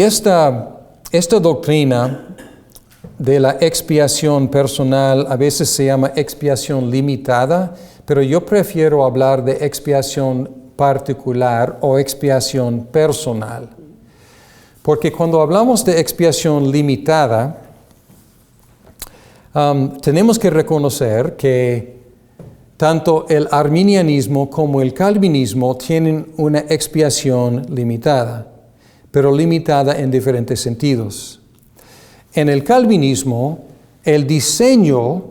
esta doctrina de la expiación personal a veces se llama expiación limitada, pero yo prefiero hablar de expiación particular o expiación personal. Porque cuando hablamos de expiación limitada, tenemos que reconocer que tanto el arminianismo como el calvinismo tienen una expiación limitada, pero limitada en diferentes sentidos. En el calvinismo, el diseño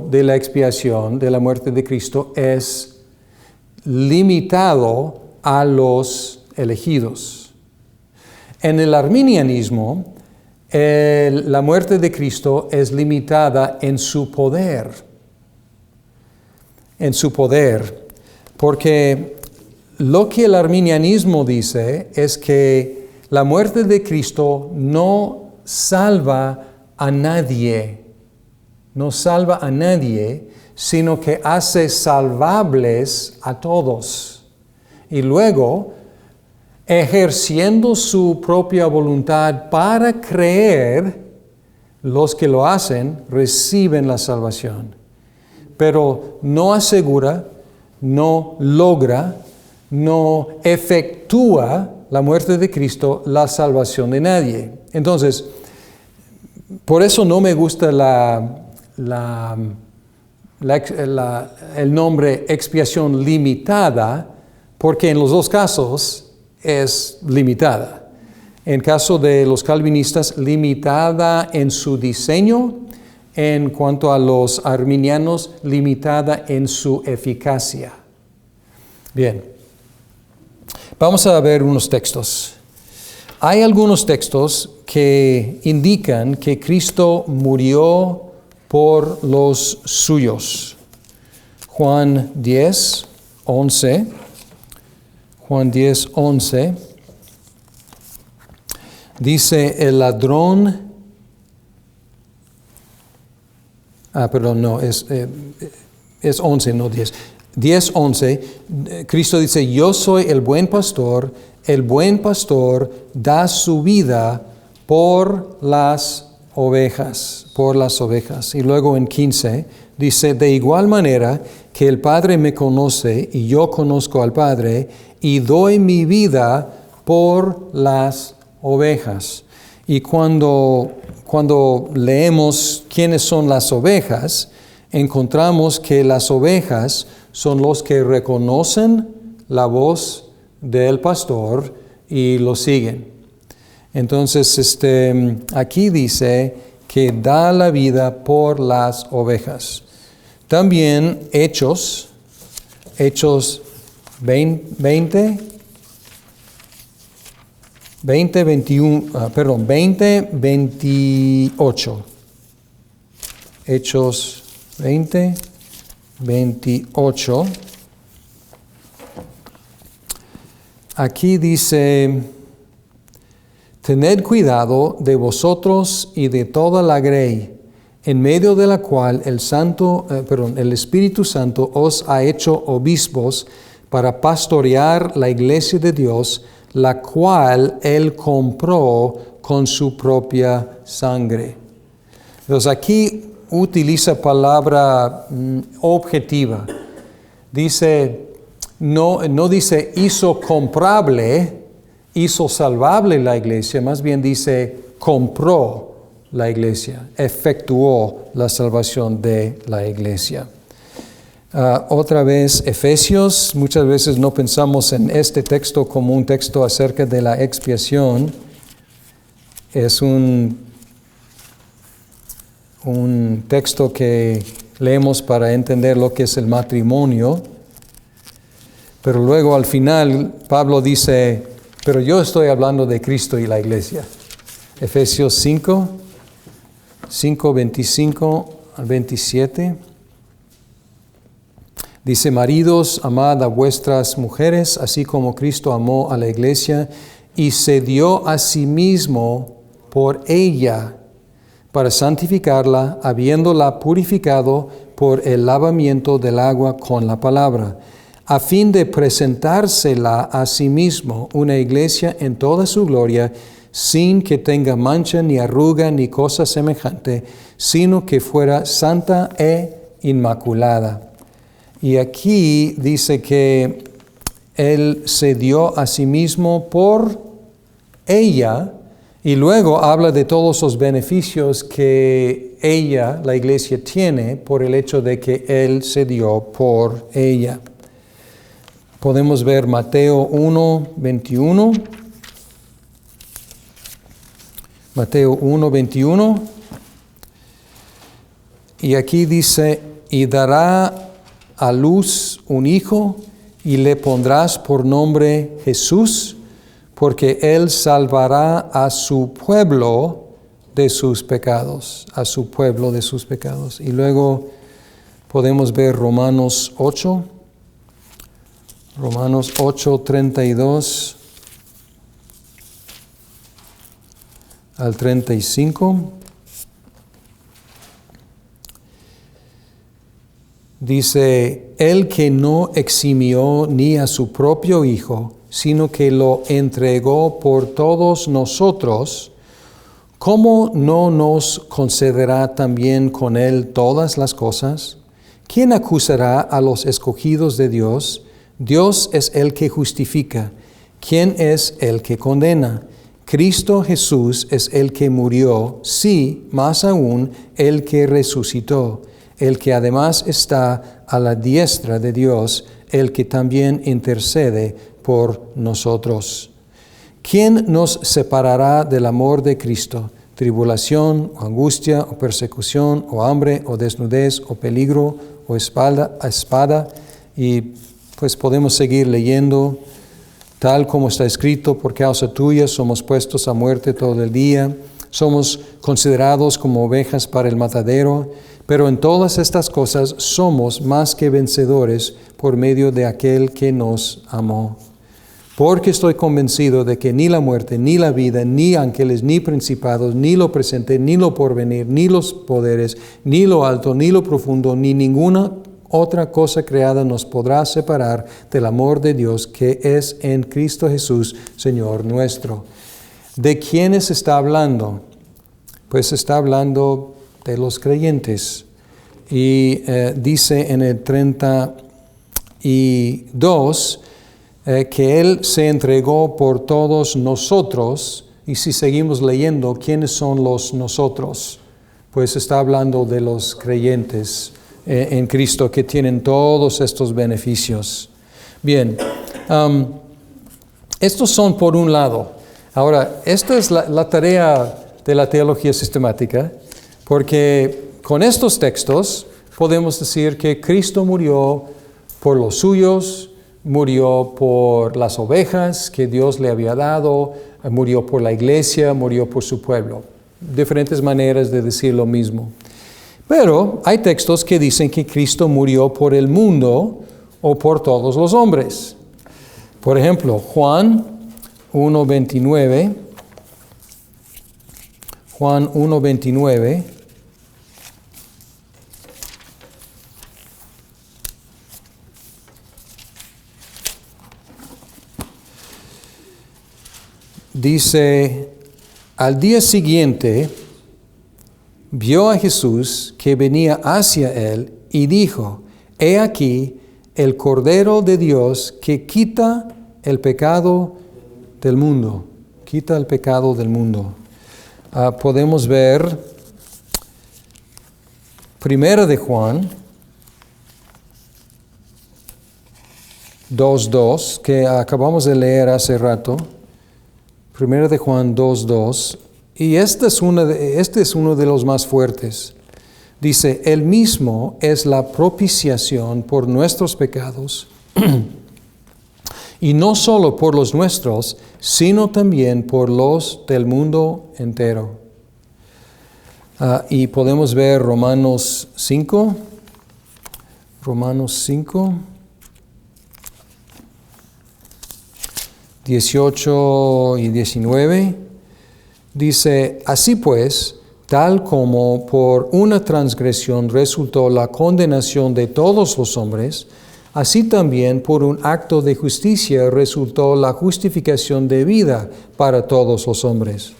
de la expiación de la muerte de Cristo es limitado a los elegidos. En el arminianismo, la muerte de Cristo es limitada en su poder. Porque lo que el arminianismo dice es que la muerte de Cristo no salva a nadie, sino que hace salvables a todos. Y luego, ejerciendo su propia voluntad para creer, los que lo hacen reciben la salvación. Pero no asegura, no logra, no efectúa la muerte de Cristo la salvación de nadie. Entonces, por eso no me gusta el nombre expiación limitada, porque en los dos casos es limitada. En caso de los calvinistas, limitada en su diseño. En cuanto a los arminianos, limitada en su eficacia. Bien, vamos a ver unos textos. Hay algunos textos que indican que Cristo murió por los suyos. Juan 10, 11. Juan 10, 11. Dice el ladrón. Es 11, no 10. 10, 11, Cristo dice, yo soy el buen pastor da su vida por las ovejas. Y luego en 15, dice, de igual manera que el Padre me conoce y yo conozco al Padre y doy mi vida por las ovejas. Y cuando leemos quiénes son las ovejas, encontramos que las ovejas son los que reconocen la voz del pastor y lo siguen. Entonces, aquí dice que da la vida por las ovejas. También Hechos 20, 28. Hechos 20, 28. Aquí dice, tened cuidado de vosotros y de toda la grey, en medio de la cual el Espíritu Santo os ha hecho obispos para pastorear la iglesia de Dios, la cual Él compró con su propia sangre. Entonces aquí utiliza palabra objetiva. Dice, no dice hizo comprable, hizo salvable la iglesia, más bien dice compró la iglesia, efectuó la salvación de la iglesia. Otra vez, Efesios, muchas veces no pensamos en este texto como un texto acerca de la expiación. Es un texto que leemos para entender lo que es el matrimonio. Pero luego al final Pablo dice, pero yo estoy hablando de Cristo y la iglesia. Efesios 5, 25 al 27. Dice, maridos, amad a vuestras mujeres, así como Cristo amó a la iglesia y se dio a sí mismo por ella, para santificarla, habiéndola purificado por el lavamiento del agua con la palabra, a fin de presentársela a sí mismo una iglesia en toda su gloria, sin que tenga mancha ni arruga ni cosa semejante, sino que fuera santa e inmaculada. Y aquí dice que Él se dio a sí mismo por ella, y luego habla de todos los beneficios que ella, la iglesia, tiene por el hecho de que Él se dio por ella. Podemos ver Mateo 1:21. Mateo 1:21. Y aquí dice, y dará a luz un hijo, y le pondrás por nombre Jesús, porque Él salvará a su pueblo de sus pecados, a su pueblo de sus pecados. Y luego podemos ver Romanos 8:32 al 35. Dice, el que no eximió ni a su propio Hijo, sino que lo entregó por todos nosotros, ¿cómo no nos concederá también con Él todas las cosas? ¿Quién acusará a los escogidos de Dios? Dios es el que justifica. ¿Quién es el que condena? Cristo Jesús es el que murió, sí, más aún, el que resucitó, el que además está a la diestra de Dios, el que también intercede por nosotros. ¿Quién nos separará del amor de Cristo? ¿Tribulación, o angustia, o persecución, o hambre, o desnudez, o peligro, o espada? Y pues podemos seguir leyendo. Tal como está escrito, por causa tuya somos puestos a muerte todo el día, somos considerados como ovejas para el matadero, pero en todas estas cosas somos más que vencedores por medio de aquel que nos amó. Porque estoy convencido de que ni la muerte, ni la vida, ni ángeles, ni principados, ni lo presente, ni lo porvenir, ni los poderes, ni lo alto, ni lo profundo, ni ninguna otra cosa creada nos podrá separar del amor de Dios que es en Cristo Jesús, Señor nuestro. ¿De quiénes está hablando? Pues está hablando de los creyentes. Y dice en el 32 que Él se entregó por todos nosotros. Y si seguimos leyendo, ¿quiénes son los nosotros? Pues está hablando de los creyentes en Cristo que tienen todos estos beneficios. Bien, estos son por un lado. Ahora, esta es la tarea de la teología sistemática, porque con estos textos podemos decir que Cristo murió por los suyos, murió por las ovejas que Dios le había dado, murió por la iglesia, murió por su pueblo. Diferentes maneras de decir lo mismo. Pero hay textos que dicen que Cristo murió por el mundo o por todos los hombres. Por ejemplo, Juan 1:29. Juan 1:29. Dice, al día siguiente vio a Jesús que venía hacia él y dijo, he aquí el Cordero de Dios que quita el pecado del mundo. Quita el pecado del mundo. Podemos ver Primera de Juan 2:2, que acabamos de leer hace rato. Primera de Juan 2:2. Y este es uno de los más fuertes. Dice, Él mismo es la propiciación por nuestros pecados, y no solo por los nuestros, sino también por los del mundo entero. Y podemos ver Romanos 5. Romanos 5. 18 y 19. Dice, así pues, tal como por una transgresión resultó la condenación de todos los hombres, así también por un acto de justicia resultó la justificación de vida para todos los hombres.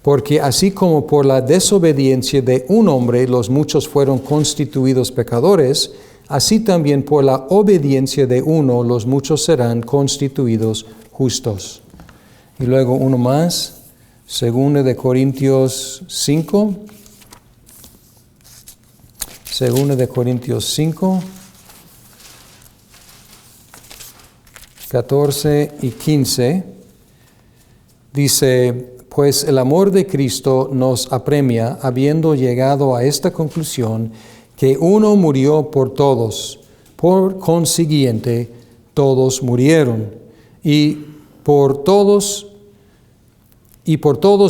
Porque así como por la desobediencia de un hombre los muchos fueron constituidos pecadores, así también por la obediencia de uno los muchos serán constituidos justos. Y luego uno más, 2 de Corintios 5. 2 de Corintios 5, 14 y 15. Dice, pues el amor de Cristo nos apremia, habiendo llegado a esta conclusión, que uno murió por todos, por consiguiente, todos murieron, y por todos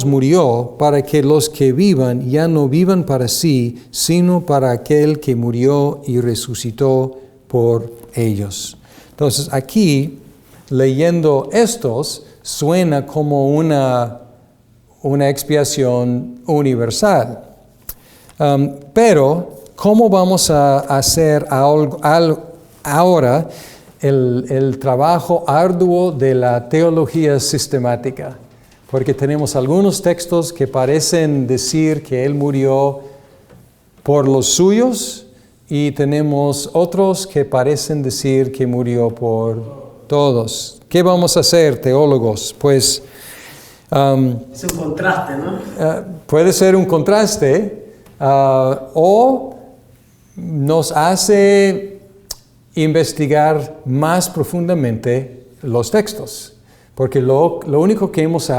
murió, para que los que vivan ya no vivan para sí, sino para aquel que murió y resucitó por ellos. Entonces aquí, leyendo estos, suena como una expiación universal. Pero, ¿cómo vamos a hacer ahora el trabajo arduo de la teología sistemática? Porque tenemos algunos textos que parecen decir que Él murió por los suyos y tenemos otros que parecen decir que murió por todos. ¿Qué vamos a hacer, teólogos? Pues es un contraste, ¿no? Puede ser un contraste o nos hace investigar más profundamente los textos. Porque lo único que hemos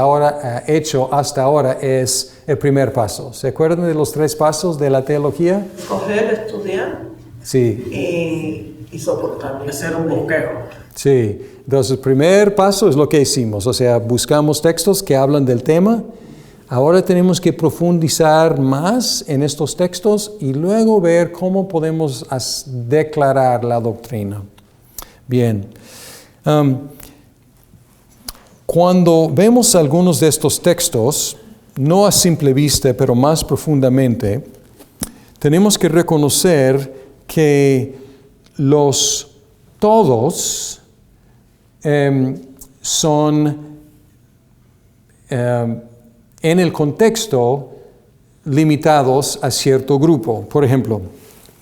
hecho hasta ahora es el primer paso. ¿Se acuerdan de los 3 pasos de la teología? Escoger, estudiar, sí, y soportar, hacer un bosquejo. Sí, entonces el primer paso es lo que hicimos, o sea, buscamos textos que hablan del tema. Ahora tenemos que profundizar más en estos textos y luego ver cómo podemos declarar la doctrina. Bien. Cuando vemos algunos de estos textos, no a simple vista, pero más profundamente, tenemos que reconocer que los todos son en el contexto limitados a cierto grupo. Por ejemplo,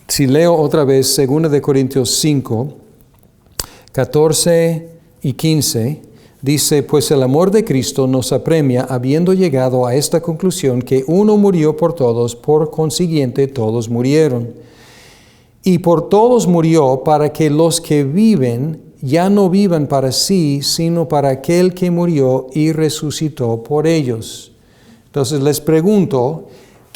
si leo otra vez 2 de Corintios 5, 14 y 15, dice, pues el amor de Cristo nos apremia, habiendo llegado a esta conclusión, que uno murió por todos, por consiguiente todos murieron. Y por todos murió para que los que viven ya no vivan para sí, sino para aquel que murió y resucitó por ellos. Entonces les pregunto,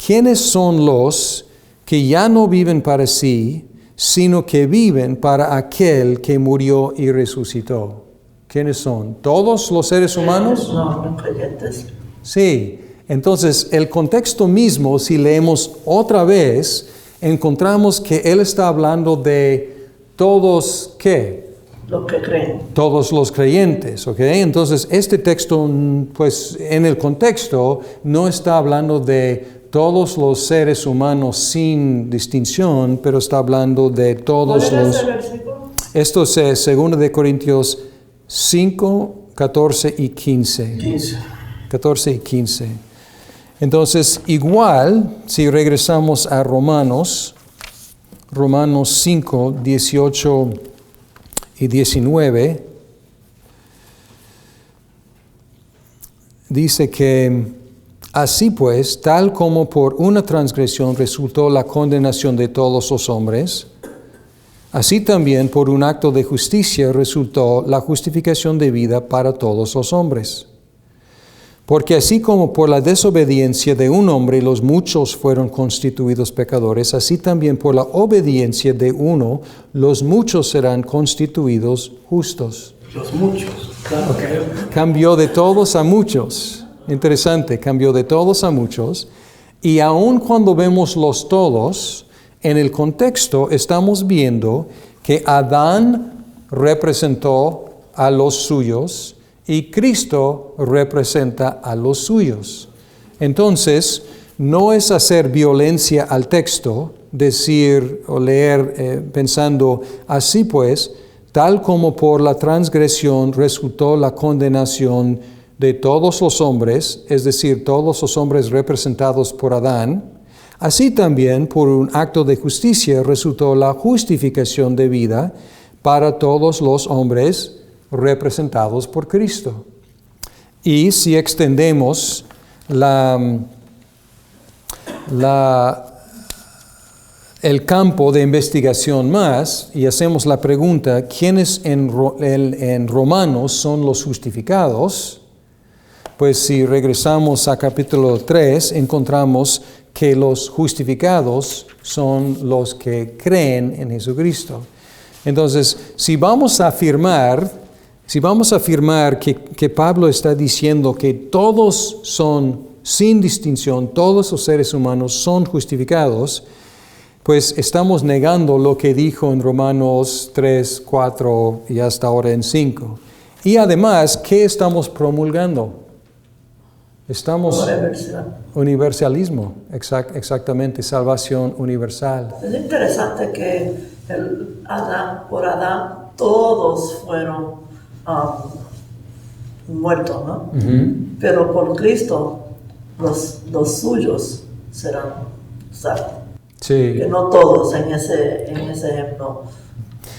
¿quiénes son los que ya no viven para sí, sino que viven para aquel que murió y resucitó? ¿Quiénes son? ¿Todos los seres humanos? No, los creyentes. Sí. Entonces, el contexto mismo, si leemos otra vez, encontramos que Él está hablando de todos, ¿qué? Los que creen. Todos los creyentes, ¿ok? Entonces, este texto, pues, en el contexto, no está hablando de todos los seres humanos sin distinción, pero está hablando de todos ¿Cuál los... es ese versículo? Esto es 2 de Corintios 5, 14 y 15. 14 y 15. Entonces, igual, si regresamos a Romanos 5, 18 y 19, dice que, así pues, tal como por una transgresión resultó la condenación de todos los hombres, así también por un acto de justicia resultó la justificación de vida para todos los hombres. Porque así como por la desobediencia de un hombre los muchos fueron constituidos pecadores, así también por la obediencia de uno los muchos serán constituidos justos. Los muchos, claro que Cambió de todos a muchos. Interesante, cambió de todos a muchos. Y aun cuando vemos los todos, en el contexto estamos viendo que Adán representó a los suyos y Cristo representa a los suyos. Entonces, no es hacer violencia al texto, decir o leer pensando, así pues, tal como por la transgresión resultó la condenación de todos los hombres, es decir, todos los hombres representados por Adán, así también por un acto de justicia resultó la justificación de vida para todos los hombres representados por Cristo. Y si extendemos el campo de investigación más y hacemos la pregunta, ¿quiénes en Romanos son los justificados? Pues si regresamos a capítulo 3, encontramos que los justificados son los que creen en Jesucristo. Entonces, si vamos a afirmar que Pablo está diciendo que todos son, sin distinción, todos los seres humanos son justificados, pues estamos negando lo que dijo en Romanos 3, 4 y hasta ahora en 5. Y además, ¿qué estamos promulgando? Estamos universalismo, exactamente, salvación universal. Es interesante que por Adán todos fueron muertos, ¿no? Uh-huh. Pero por Cristo los suyos serán salvos. Sí. Que no todos en ese ejemplo.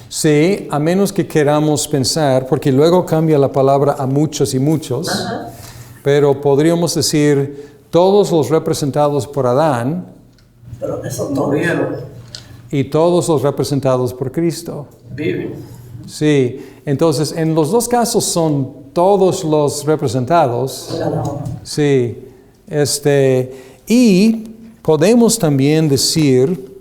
Sí, a menos que queramos pensar, porque luego cambia la palabra a muchos y muchos. Uh-huh. Pero podríamos decir, todos los representados por Adán, pero eso murieron. Y todos los representados por Cristo. Viven. Sí, entonces en los dos casos son todos los representados. Cada uno. Sí, y podemos también decir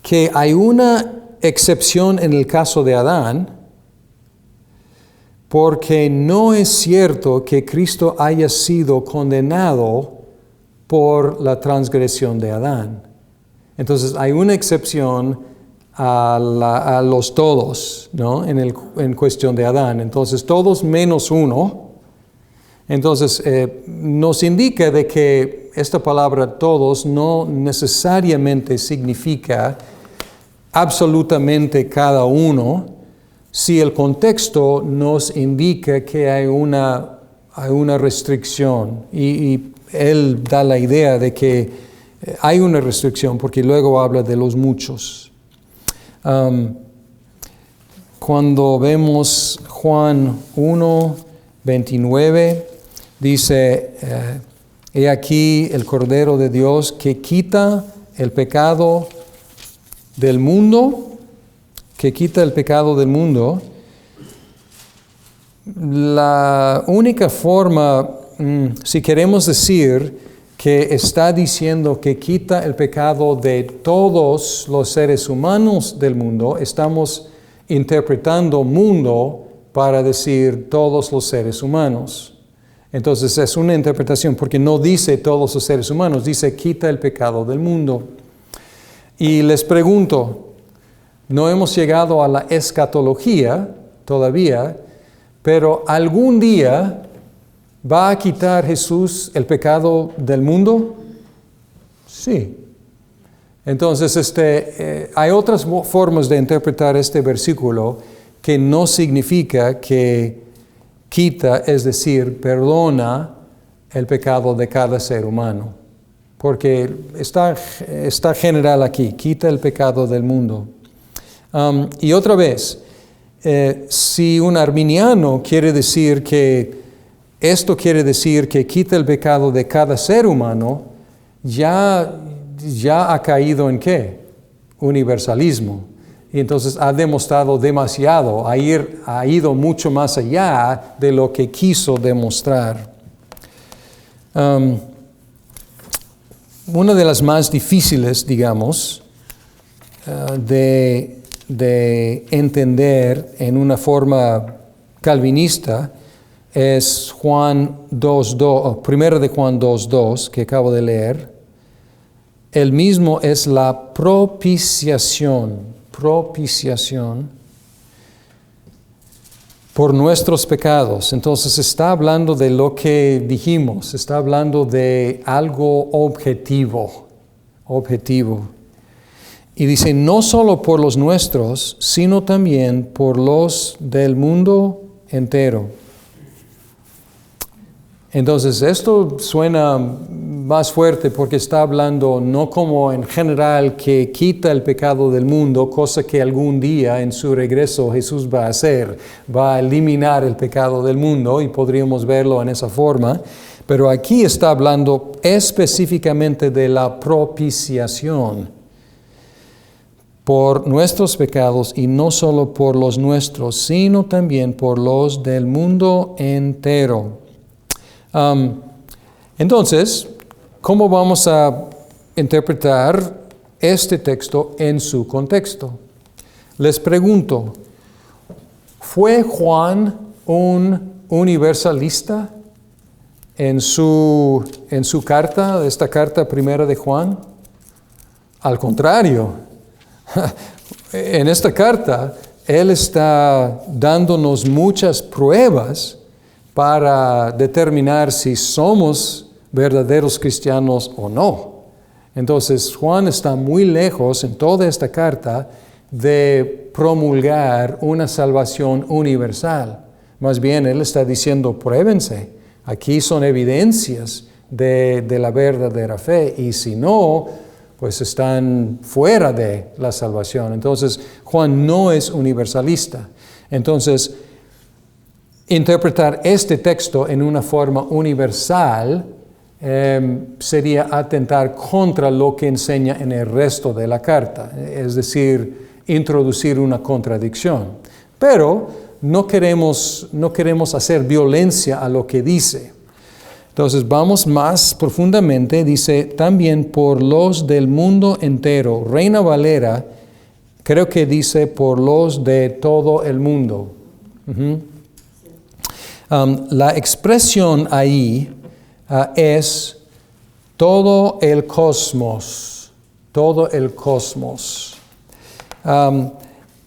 que hay una excepción en el caso de Adán, porque no es cierto que Cristo haya sido condenado por la transgresión de Adán. Entonces hay una excepción a los todos, ¿no? En cuestión de Adán. Entonces todos menos uno. Entonces nos indica de que esta palabra todos no necesariamente significa absolutamente cada uno, si el contexto nos indica que hay una restricción y él da la idea de que hay una restricción porque luego habla de los muchos. Cuando vemos Juan 1, 29, dice, he aquí el Cordero de Dios que quita el pecado del mundo, La única forma, si queremos decir que está diciendo que quita el pecado de todos los seres humanos del mundo, estamos interpretando mundo para decir todos los seres humanos. Entonces es una interpretación, porque no dice todos los seres humanos, dice quita el pecado del mundo. Y les pregunto, no hemos llegado a la escatología todavía, pero algún día ¿va a quitar Jesús el pecado del mundo? Sí. Entonces, hay otras formas de interpretar este versículo que no significa que quita, es decir, perdona el pecado de cada ser humano. Porque está general aquí, quita el pecado del mundo. Y otra vez, si un arminiano quiere decir que esto quiere decir que quita el pecado de cada ser humano, ya ha caído en ¿qué? Universalismo. Y entonces ha demostrado demasiado, ha ido mucho más allá de lo que quiso demostrar. Una de las más difíciles, digamos, de entender en una forma calvinista es Juan 2.2, primero de Juan 2.2, que acabo de leer. El mismo es la propiciación por nuestros pecados. Entonces está hablando de lo que dijimos, está hablando de algo objetivo, objetivo. Y dice, no solo por los nuestros, sino también por los del mundo entero. Entonces, esto suena más fuerte porque está hablando no como en general que quita el pecado del mundo, cosa que algún día en su regreso Jesús va a hacer, va a eliminar el pecado del mundo y podríamos verlo en esa forma, pero aquí está hablando específicamente de la propiciación por nuestros pecados y no solo por los nuestros, sino también por los del mundo entero. Entonces, ¿cómo vamos a interpretar este texto en su contexto? Les pregunto, ¿fue Juan un universalista en su carta, esta carta primera de Juan? Al contrario, en esta carta él está dándonos muchas pruebas para determinar si somos verdaderos cristianos o no. Entonces, Juan está muy lejos en toda esta carta de promulgar una salvación universal. Más bien, él está diciendo, pruébense. Aquí son evidencias de la verdadera fe. Y si no, pues están fuera de la salvación. Entonces, Juan no es universalista. Entonces, interpretar este texto en una forma universal sería atentar contra lo que enseña en el resto de la carta, es decir, introducir una contradicción. Pero no queremos hacer violencia a lo que dice. Entonces vamos más profundamente, dice también por los del mundo entero. Reina Valera creo que dice por los de todo el mundo. La expresión ahí es todo el cosmos, todo el cosmos.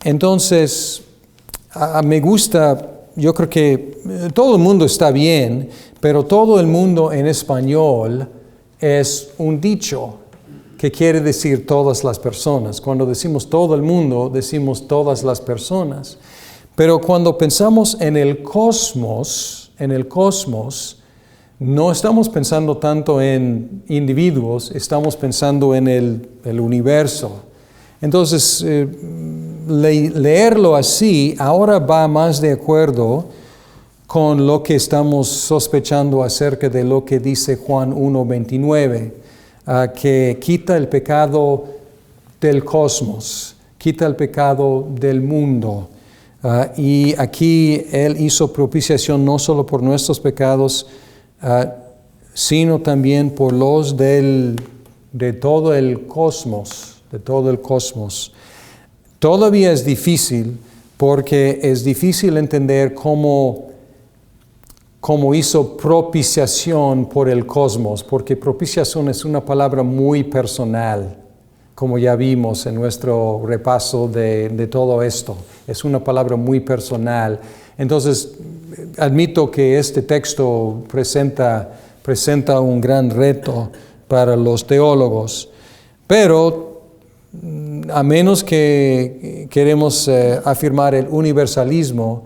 Entonces, me gusta, yo creo que todo el mundo está bien, pero todo el mundo en español es un dicho que quiere decir todas las personas. Cuando decimos todo el mundo, decimos todas las personas. Pero cuando pensamos en el cosmos, no estamos pensando tanto en individuos, estamos pensando en el universo. Entonces, leerlo así ahora va más de acuerdo con lo que estamos sospechando acerca de lo que dice Juan 1:29, que quita el pecado del cosmos, quita el pecado del mundo. Y aquí Él hizo propiciación no solo por nuestros pecados, sino también por los de todo el cosmos, de todo el cosmos. Todavía es difícil porque es difícil entender cómo hizo propiciación por el cosmos, porque propiciación es una palabra muy personal, como ya vimos en nuestro repaso de todo esto. Es una palabra muy personal. Entonces, admito que este texto presenta un gran reto para los teólogos, pero a menos que queremos afirmar el universalismo,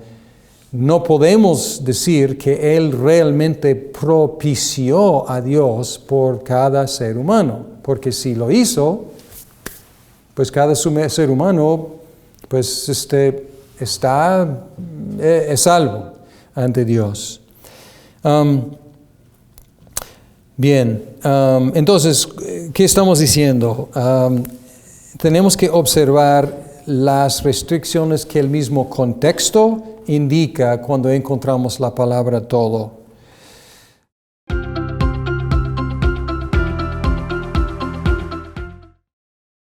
no podemos decir que Él realmente propició a Dios por cada ser humano, porque si lo hizo, pues cada ser humano pues es salvo ante Dios. Bien, entonces, ¿qué estamos diciendo? Tenemos que observar las restricciones que el mismo contexto indica cuando encontramos la palabra todo.